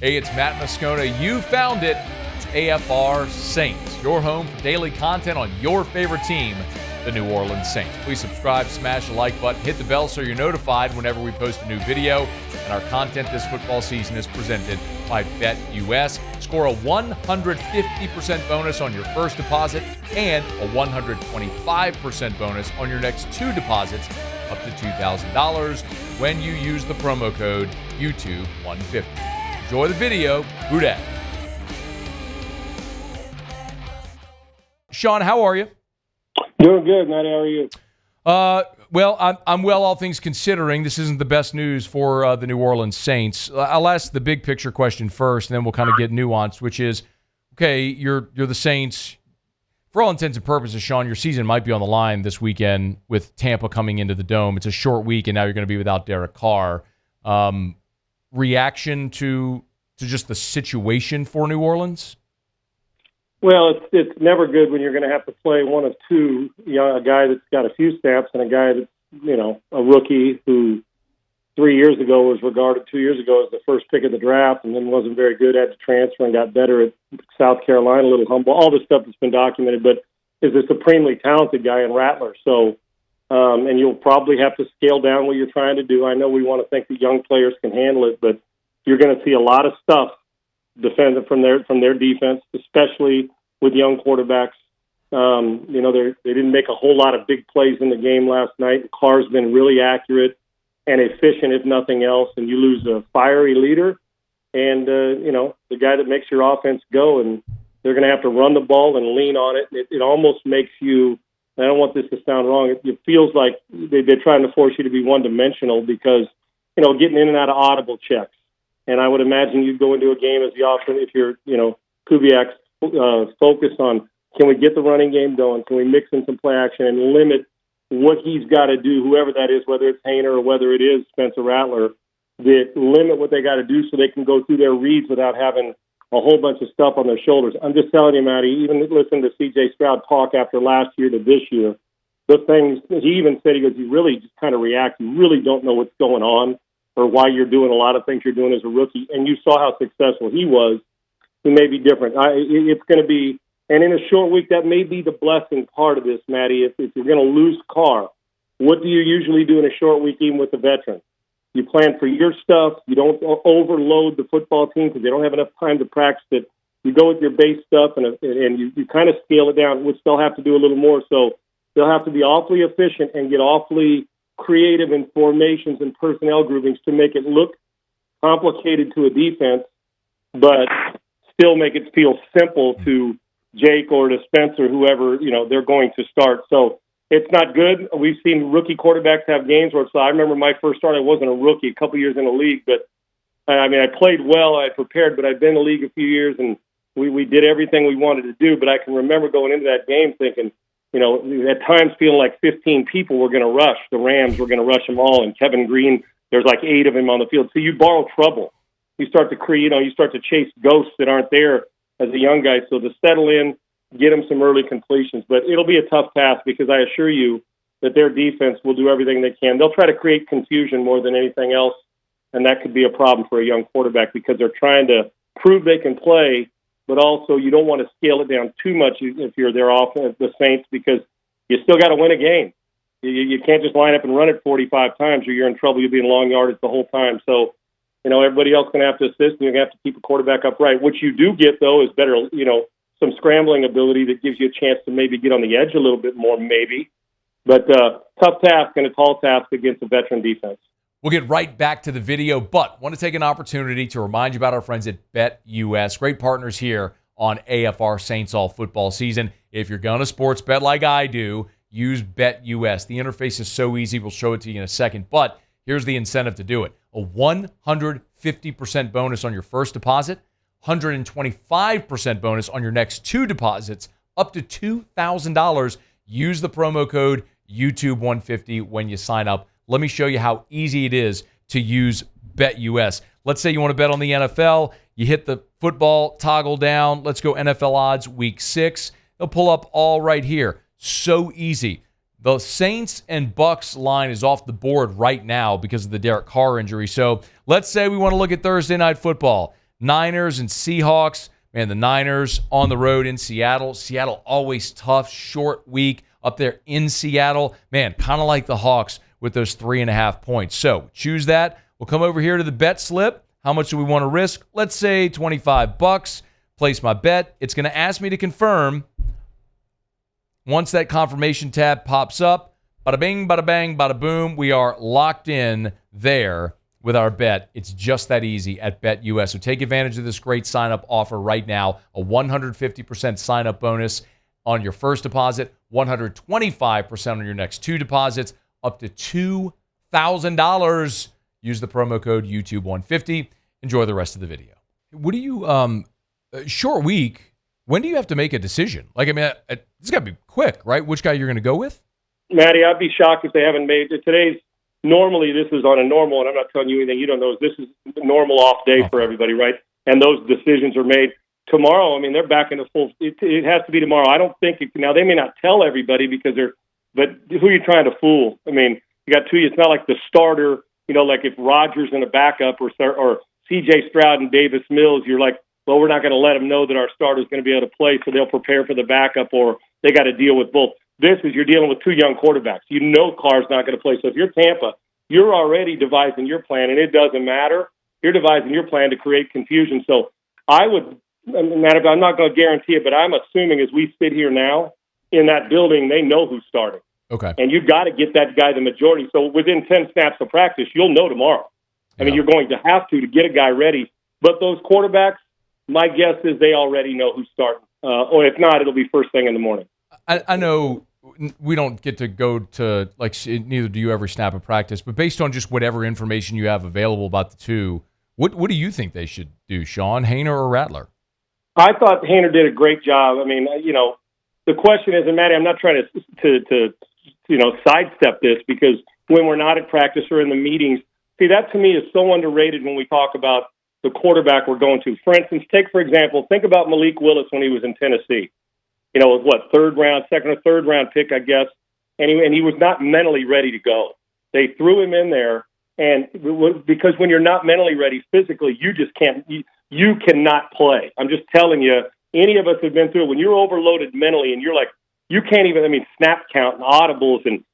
Hey, it's Matt Moscona. You found it. It's AFR Saints, your home for daily content on your favorite team, the New Orleans Saints. Please subscribe, smash the like button, hit the bell so you're notified whenever we post a new video. And our content this football season is presented by BetUS. Score a 150% bonus on your first deposit and a 125% bonus on your next two deposits up to $2,000 when you use the promo code YouTube150. Enjoy the video. Who dat? Sean, how are you? Doing good, Matt. How are you? Well, I'm well, all things considering. This isn't the best news for the New Orleans Saints. I'll ask the big picture question first, and then we'll kind of get nuanced, which is, okay, you're the Saints. For all intents and purposes, Sean, your season might be on the line this weekend with Tampa coming into the Dome. It's a short week, and now you're going to be without Derek Carr. Reaction to just the situation for New Orleans? Well, it's never good when you're going to have to play one of two, a guy that's got a few snaps and a guy that's, a rookie who 2 years ago was regarded as the first pick of the draft and then wasn't very good, had to transfer and got better at South Carolina, a little humble, all this stuff that's been documented, but is a supremely talented guy in Rattler. So, and you'll probably have to scale down what you're trying to do. I know we want to think that young players can handle it, but you're going to see a lot of stuff defended from their defense, especially with young quarterbacks. They didn't make a whole lot of big plays in the game last night. Carr's been really accurate and efficient, if nothing else, and you lose a fiery leader and, the guy that makes your offense go, and they're going to have to run the ball and lean on it. It almost makes you, I don't want this to sound wrong, it feels like they're trying to force you to be one-dimensional because, getting in and out of audible checks. And I would imagine you'd go into a game as the offense, if you're, Kubiak's focus on, can we get the running game going? Can we mix in some play action and limit what he's got to do, whoever that is, whether it's Haener or whether it is Spencer Rattler, that limit what they got to do so they can go through their reads without having a whole bunch of stuff on their shoulders. I'm just telling you, Matty, even listen to C.J. Stroud talk after last year to this year, the things, he even said, he goes, you really just kind of react. You really don't know what's going on or why you're doing a lot of things you're doing as a rookie. And you saw how successful he was. He may be different. It's going to be, and in a short week, that may be the blessing part of this, Matty. If you're going to lose Carr, what do you usually do in a short week, even with the veteran? You plan for your stuff. You don't overload the football team because they don't have enough time to practice it. You go with your base stuff, and you kind of scale it down, which they'll have to do a little more. So they'll have to be awfully efficient and get awfully creative in formations and personnel groupings to make it look complicated to a defense, but still make it feel simple to Jake or to Spencer, whoever, they're going to start. So it's not good. We've seen rookie quarterbacks have games where I remember my first start, I wasn't a rookie, a couple years in the league, but I played well, I prepared, but I'd been in the league a few years and we did everything we wanted to do. But I can remember going into that game thinking, at times feeling like 15 people were going to rush. The Rams were going to rush them all, and Kevin Green, there's like 8 of them on the field. So you borrow trouble. You start to create, you start to chase ghosts that aren't there as a young guy. So to settle in, get them some early completions. But it'll be a tough task because I assure you that their defense will do everything they can. They'll try to create confusion more than anything else, and that could be a problem for a young quarterback because they're trying to prove they can play, but also you don't want to scale it down too much if you're their offense, the Saints, because you still got to win a game. You can't just line up and run it 45 times or you're in trouble. You'll be in long yardage the whole time. So, everybody else going to have to assist, and you're going to have to keep a quarterback upright. What you do get, though, is better, some scrambling ability that gives you a chance to maybe get on the edge a little bit more, maybe. But tough task and a tall task against a veteran defense. We'll get right back to the video, but want to take an opportunity to remind you about our friends at BetUS. Great partners here on AFR Saints all football season. If you're going to sports bet like I do, use BetUS. The interface is so easy. We'll show it to you in a second, but here's the incentive to do it. A 150% bonus on your first deposit, 125% bonus on your next two deposits, up to $2,000. Use the promo code YouTube150 when you sign up. Let me show you how easy it is to use BetUS. Let's say you want to bet on the NFL. You hit the football toggle down. Let's go NFL odds week 6. They'll pull up all right here. So easy. The Saints and Bucks line is off the board right now because of the Derek Carr injury. So let's say we want to look at Thursday Night Football. Niners and Seahawks. Man, the Niners on the road in Seattle. Seattle always tough, short week up there in Seattle. Man, kind of like the Hawks with those 3.5 points. So choose that. We'll come over here to the bet slip. How much do we want to risk? Let's say $25. Place my bet. It's going to ask me to confirm. Once that confirmation tab pops up, bada bing, bada bang, bada boom, we are locked in there with our bet. It's just that easy at BetUS. So take advantage of this great sign-up offer right now. A 150% sign-up bonus on your first deposit, 125% on your next 2 deposits, up to $2,000. Use the promo code YouTube150. Enjoy the rest of the video. What do you, short week, when do you have to make a decision? Like, I mean, it's got to be quick, right? Which guy you're going to go with? Matty, I'd be shocked if they haven't made it. Normally this is on a normal, and I'm not telling you anything you don't know, this is a normal off day for everybody, right? And those decisions are made tomorrow. I mean, they're back in the full, it has to be tomorrow. I don't think, now they may not tell everybody because but who are you trying to fool? I mean, you got two, it's not like the starter, like if Rodgers and a backup or C.J. Stroud and Davis Mills, you're like, well, we're not going to let them know that our starter's going to be able to play, so they'll prepare for the backup, or they got to deal with both. This is you're dealing with 2 young quarterbacks. Carr's not going to play. So if you're Tampa, you're already devising your plan, and it doesn't matter. You're devising your plan to create confusion. So I'm not going to guarantee it, but I'm assuming as we sit here now in that building, they know who's starting. Okay. And you've got to get that guy the majority. So within 10 snaps of practice, you'll know tomorrow. I mean, you're going to have to get a guy ready. But those quarterbacks, my guess is they already know who's starting. Or if not, it'll be first thing in the morning. I know we don't get to go to, neither do you every snap of practice, but based on just whatever information you have available about the two, what do you think they should do, Sean, Haener or Rattler? I thought Haener did a great job. I mean, the question is, and Matty, I'm not trying to sidestep this, because when we're not at practice or in the meetings, see, that to me is so underrated when we talk about the quarterback we're going to. For instance, think about Malik Willis when he was in Tennessee. It was second or third round pick, I guess. And he was not mentally ready to go. They threw him in there, and because when you're not mentally ready physically, you just can't, you cannot play. I'm just telling you, any of us have been through it. When you're overloaded mentally and you're like, you can't even, snap count and audibles and,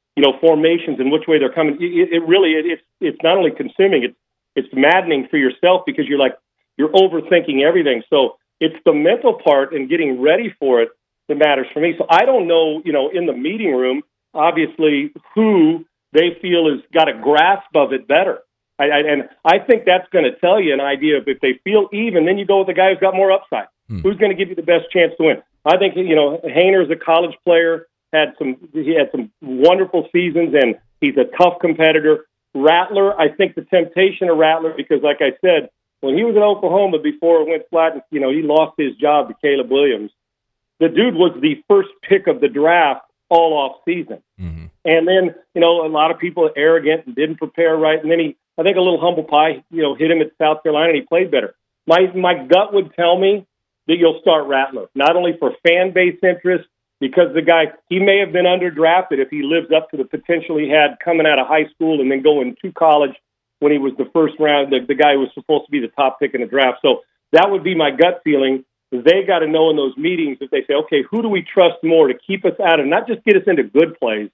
formations and which way they're coming. It's not only consuming, it's maddening for yourself, because you're overthinking everything. So it's the mental part and getting ready for it that matters for me. So I don't know, in the meeting room, obviously, who they feel has got a grasp of it better. And I think that's going to tell you an idea of if they feel even, then you go with the guy who's got more upside. Who's going to give you the best chance to win? I think, Haener's a college player, he had some wonderful seasons, and he's a tough competitor. Rattler, I think the temptation of Rattler, because like I said, when he was in Oklahoma before it went flat, he lost his job to Caleb Williams. The dude was the first pick of the draft all off season. Mm-hmm. And then, a lot of people are arrogant and didn't prepare right. And then I think a little humble pie, hit him at South Carolina, and he played better. My gut would tell me that you'll start Rattler, not only for fan base interest, because the guy, he may have been underdrafted if he lives up to the potential he had coming out of high school and then going to college when he was the first round, the guy who was supposed to be the top pick in the draft. So that would be my gut feeling. They got to know in those meetings that they say, okay, who do we trust more to keep us out of, not just get us into good plays,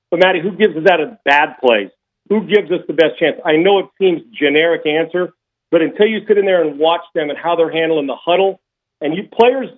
but Matty, who gives us out of bad plays? Who gives us the best chance? I know it seems generic answer, but until you sit in there and watch them and how they're handling the huddle, and players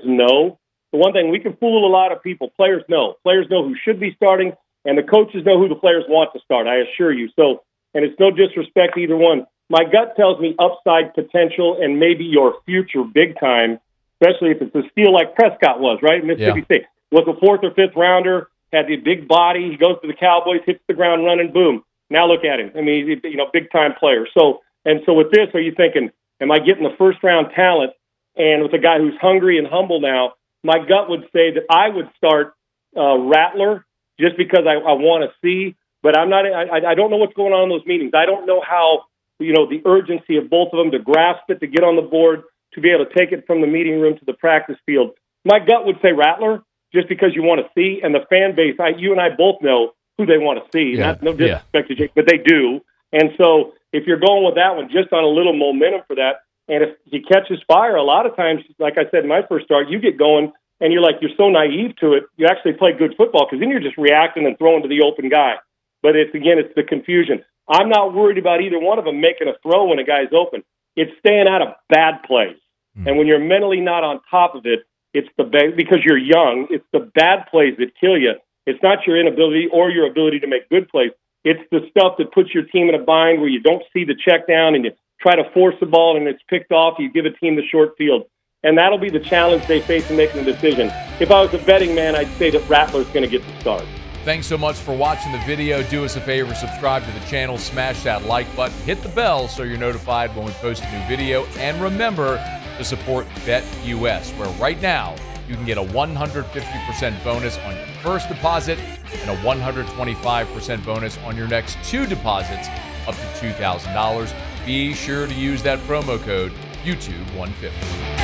know. The one thing, we can fool a lot of people. Players know. Players know who should be starting, and the coaches know who the players want to start, I assure you. So, and it's no disrespect to either one. My gut tells me upside potential and maybe your future big time, especially if it's a steal like Prescott was, right? Mississippi State was a 4th or 5th rounder, had the big body. He goes to the Cowboys, hits the ground running, boom. Now look at him. I mean, he's big time player. So with this, are you thinking, am I getting the first round talent? And with a guy who's hungry and humble now, my gut would say that I would start Rattler just because I want to see. But I'm not. I don't know what's going on in those meetings. I don't know how the urgency of both of them to grasp it, to get on the board, to be able to take it from the meeting room to the practice field. My gut would say Rattler just because you want to see, and the fan base. You and I both know who they want to see. Yeah. No disrespect to Jake, but they do. And so if you're going with that one, just on a little momentum for that. And if he catches fire, a lot of times, like I said in my first start, you get going and you're so naive to it, you actually play good football because then you're just reacting and throwing to the open guy. But it's the confusion. I'm not worried about either one of them making a throw when a guy's open. It's staying out of bad plays. And when you're mentally not on top of it, it's because you're young, it's the bad plays that kill you. It's not your inability or your ability to make good plays. It's the stuff that puts your team in a bind where you don't see the check down and you try to force the ball and it's picked off. You give a team the short field. And that'll be the challenge they face in making a decision. If I was a betting man, I'd say that Rattler's going to get the start. Thanks so much for watching the video. Do us a favor, subscribe to the channel, smash that like button, hit the bell so you're notified when we post a new video. And remember to support BetUS, where right now you can get a 150% bonus on your first deposit and a 125% bonus on your next 2 deposits up to $2,000. Be sure to use that promo code YouTube150.